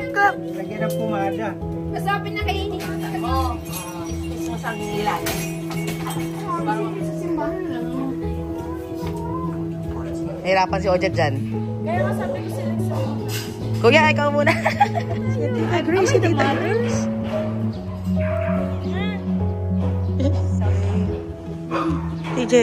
clap. Lagyan ng pumada. Masapin na kainin. Oo. Is mo sang nila. Parang sa simbahan lang. Nahirapan si Ojet dyan. Kaya nga sabi ko sila sa... Kuya, ikaw muna. I agree, si Tita Grace. TJ.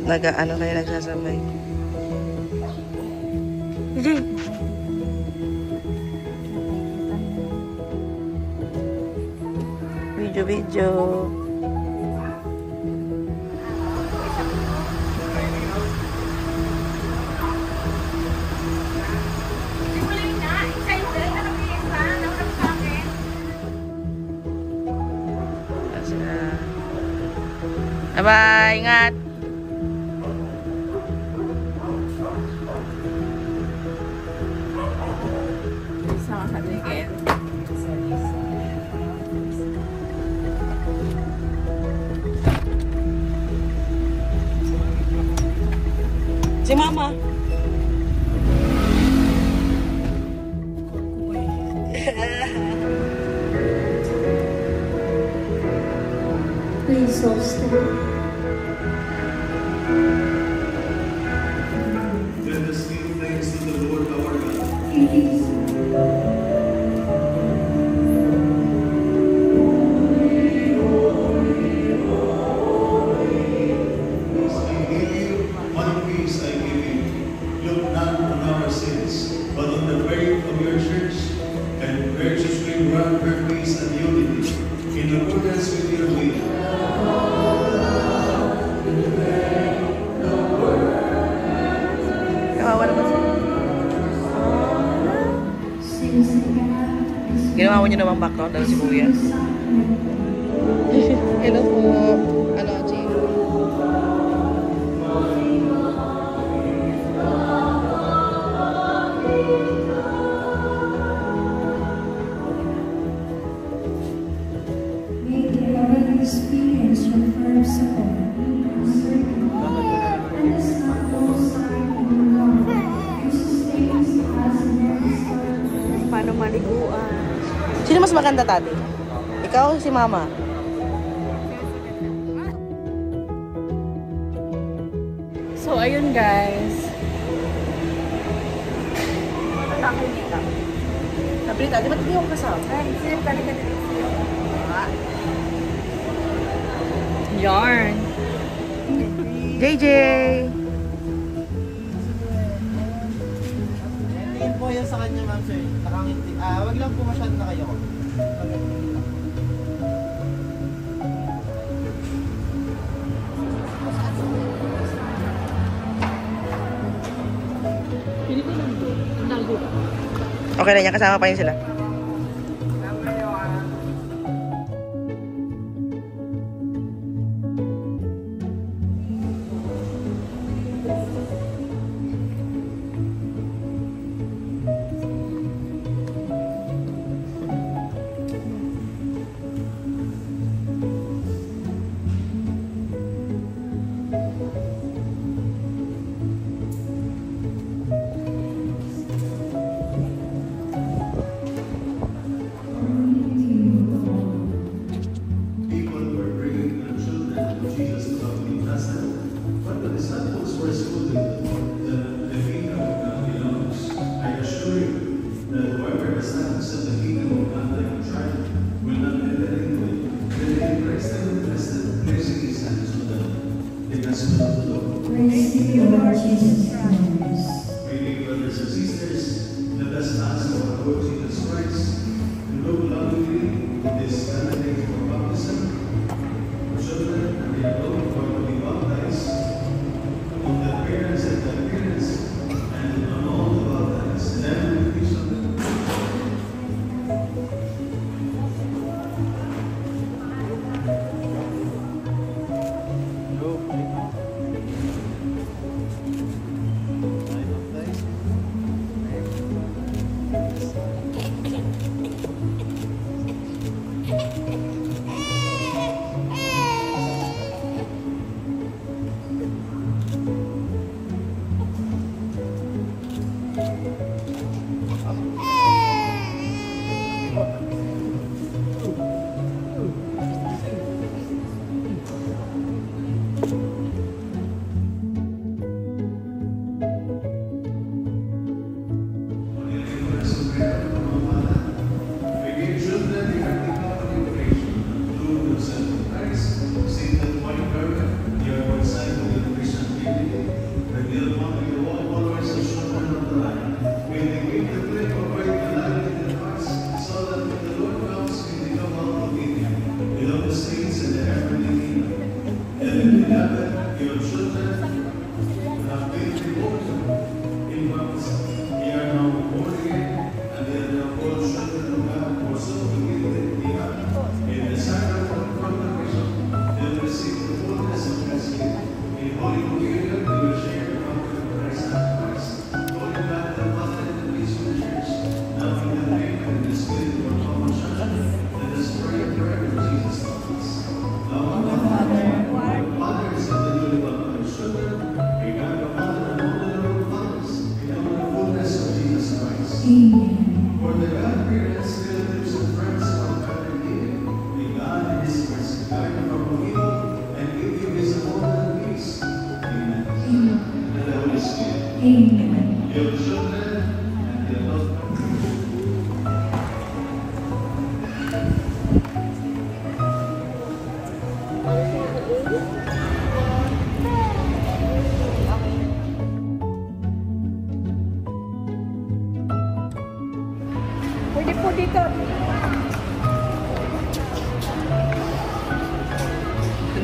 Ano kayo nagsasamay? TJ. Video. Bye-bye, ingat. Sama sa ligid. Si Mama. Please hold still. Let us give thanks to the Lord our God. One peace I give you. Look not on our sins, but on the faith of your church, and graciously grant her peace and unity in accordance with your will. Ginawa mo niyo namang background dahil si Kuya. Hello po. Ano, Jim? May they already experienced your first support. And the sun goes sign in love. You sustain us as never started. Paano maliguan? Sino mas maganda, Tati? Ikaw o si Mama? So, ayun guys. Matako dito. Nabrita, di ba't hindi ako kasama? Silip ka dito. Yarn. JJ! Tingin po yan sa kanya, ma'am sir. Nakangiti. Wag lang po masyado na kayo. Okay na yan, kasama pa yun sila.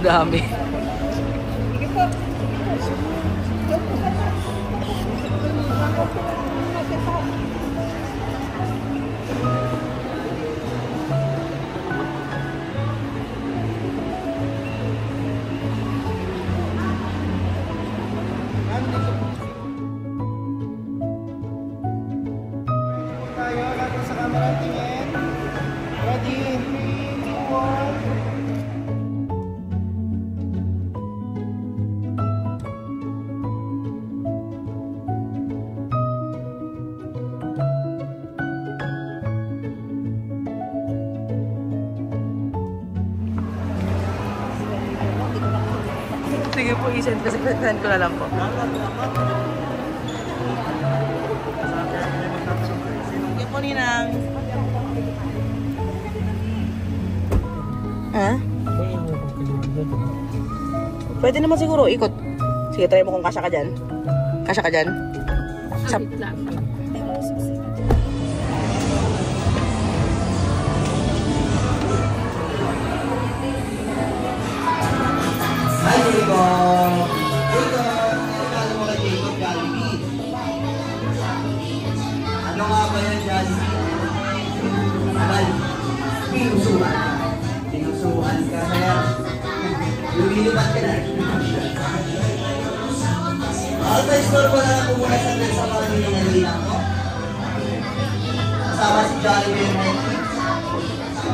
dami. Tayo, lahat sa camera tingin. Ready? 3, 2, 1. Sige po, i-send kasi send ko na lang po. Sige po, Ninang. Ha? Pwede naman siguro, ikot. Sige, try mo kung kasya ka dyan. Kasya ka dyan? Hi, Jacob! Jacob! Ano mo kay Jacob Jollibee? Ano nga ba yan, Jollibee? Abal, pinusuhan. Pinusuhan ka, kaya lumilipat ka na. Alpa-store ko na lang po muna sa mga ninanina ko. Kasama si Jollibee and Netflix.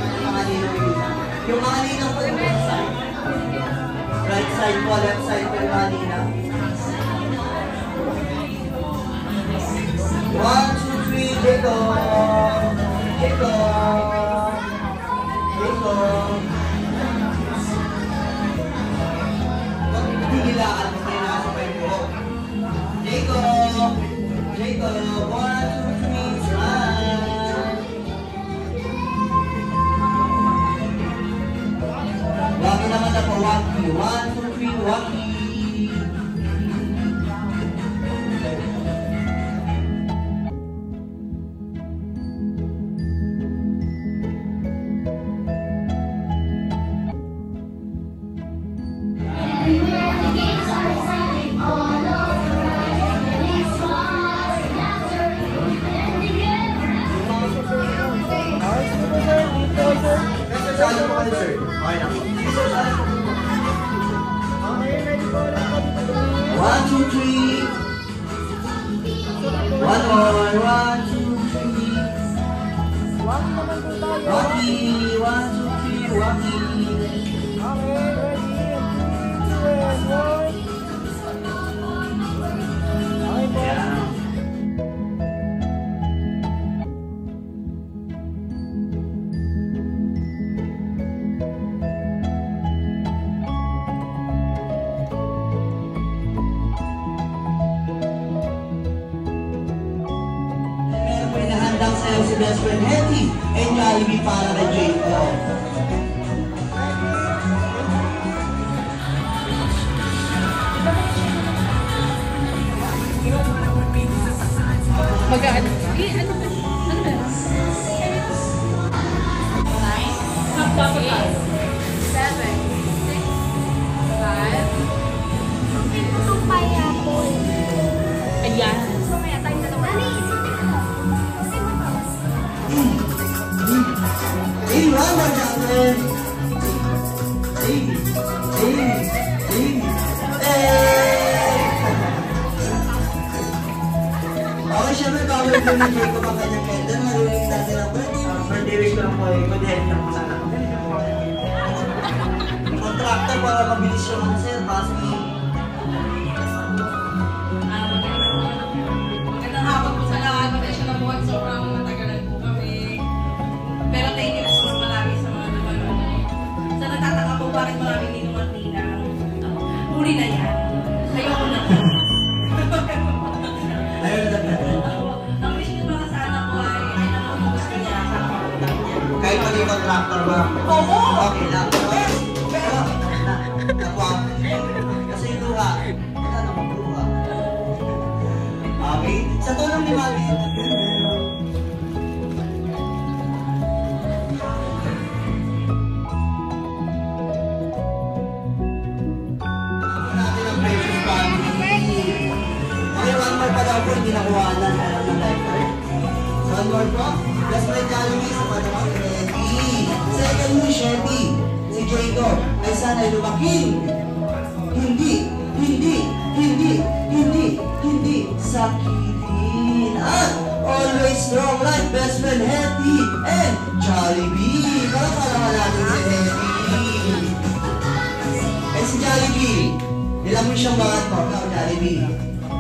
Yung mga ninanina. Yung mga ninang ko yung website. Right side po, left side po yung kanina. 1, 2, 3, Jacob! Jacob! Jacob! Pag-higilaan mo kayo nakasabay po. Jacob! Jacob! 1, 2, 3, smile! Waki naman na po, waki. 1, 2, 3, waki. Sali mo kayo, sir. Okay na po. Okay, ready po. 1, 2, 3. One more. 1, 2, 3. Waki. 1, 2, 3. Waki. Okay, ready. 2, and 1. Okay po. Handang sayaw si best friend Hetty and Jollibee para kay Jacob. Mag-ano? Ano ba? Nine? 7, 6, 5. Ayan. Hey, run, Johnson! Hey! Okay, syempre, bawal po ni Jacob ang kanyang candle. Marinig natin ang birthday wish ko lang po eh. Good health lang po sana. Contractor para mabilis yung ano sir, kasi Magandang hapon po sa lahat. Pasensya na po at sobrang matagalan po kami. Pero thank you na so malaki sa mga naman. Sa nagtataka po bakit maraming ninong at ninang. Huli na yan. Ayoko na. ayun na. Ang wish ko mga sa anak ko ay ano ang gusto niya sa pangutang niya. Kahit pati contractor ba? Oo! Okay lang. Pero, nakuha. Kasi yung luha. Wala na magluha. Okay? Sa tulong ni Mami. po, hindi nakuhanan. Alam ng diaper. One more po. Best friend Jollibee sa panahon. Ready. Second wish, ready. Si Jacob ay sana'y lumaking. Hindi sakitin. At always strong like best friend Hetty and Jollibee. Para natin si Hetty. Eh si Jollibee, ilang mo siyang mga ito, Jollibee.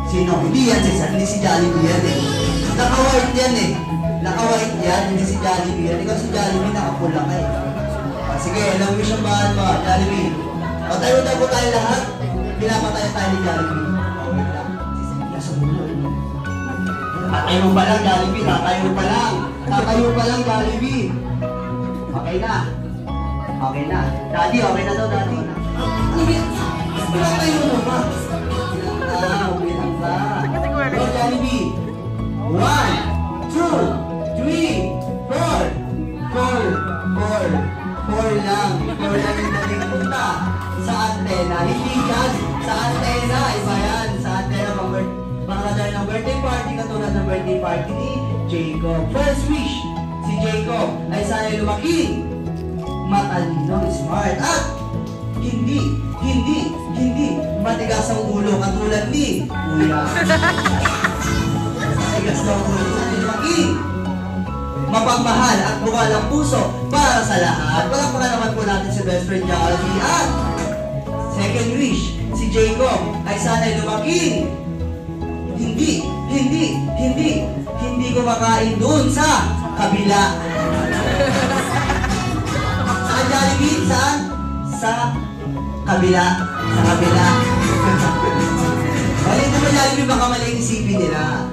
Sino? Hindi yan si Jollibee yan eh. Naka-white yan eh. Naka-white yan, hindi si Jollibee yan. Ikaw si Jollibee nakapula ka eh. Sige, ilang mo siyang mga ito, Jollibee. O tayo tayo lahat. Pinapatay tayo ni Jollibee. Nasa mulo. Tatayo pa lang, Jollibee. Tatayo pa lang, Jollibee. Okay na. Daddy, okay na daw, Daddy. Ano ba? Pinatayo mo ba? Bilang ka. Go, Jollibee. 1, 2, 3, 4 lang. 4 lang yung dating punta. Sa antena. Hindi yan. Sa antena. Iba yan. Sa antena. Mga dahil ng birthday party. Katulad ng birthday party ni Jacob. First wish. Si Jacob ay sana'y lumaki. Matalino. Smart. At hindi matigas ang ulo. Katulad ni Kuya. Matigas ang ulo. Sana'y lumaki. Mapagmahal at bukal ang puso para sa lahat. Palakpakan naman po natin si best friend Jollibee. At second wish, si Jacob ay sana'y lumaking. Hindi kumakain doon sa kabila. Saan, Jollibee? Saan? Sa kabila. Sa kabila. Mali naman, Jollibee, baka mali isipin nila.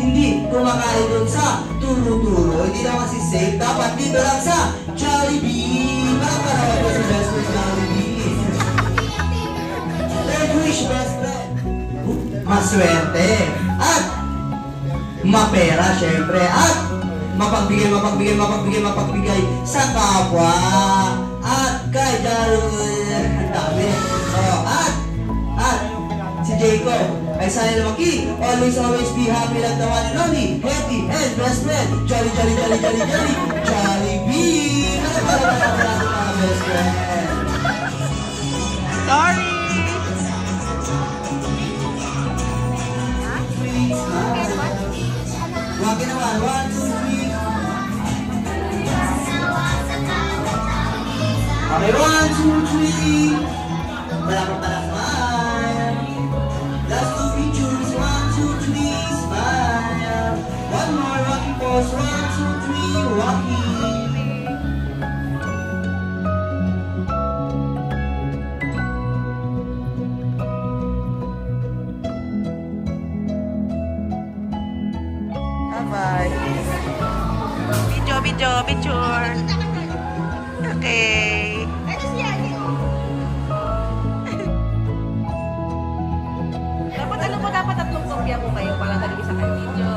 Hindi kumakain doon sa turo-turo. Hindi na kasi safe. Dapat dito lang sa Jollibee. Para po sa best friend Jollibee. Third wish, best friend. Maswerte. At mapera, syempre. At mapagbigay sa kapwa. At kay Jollibee. Ang dami. At si Jacob ay sana'y lumaki. Always be happy like the one and only Hetty and best friend Jollibee. Para mga best friend. Sorry! Wagi naman. 1, 2, 3. Okay, 1, 2, 3. Wala pang pala smile. Last two pictures. 1, 2, 3. Smile. One more rocking pose. 1, 2, 3. Rocking. Bye-bye. Video, picture. Okay. Dapat tatlong kopya mo kayo para talaga sa kayo video.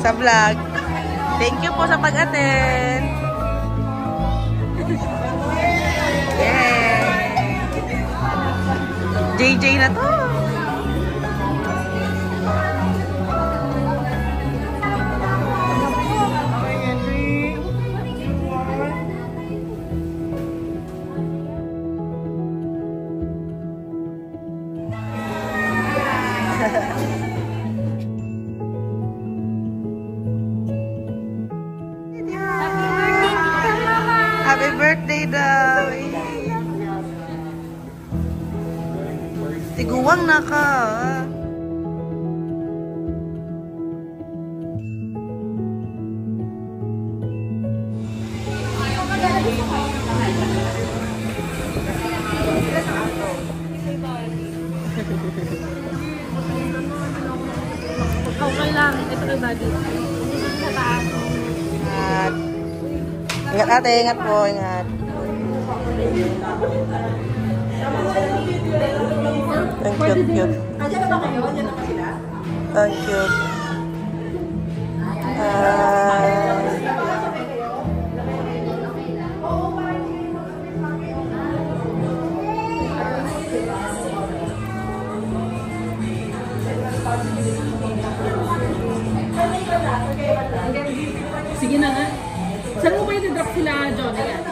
Sa vlog. Thank you po sa pag-attend. Yay! JJ na to. Happy birthday daw. Tiguwang na ka. Okay lang. Ito kay Buddy. Sa taas. Ingat ate, ingat po, ingat. Ang cute. Andiyan na ba kayo? Andiyan na ba sila? Ang cute. Sige na nga. Saan mo kayo drop sila, Johnny?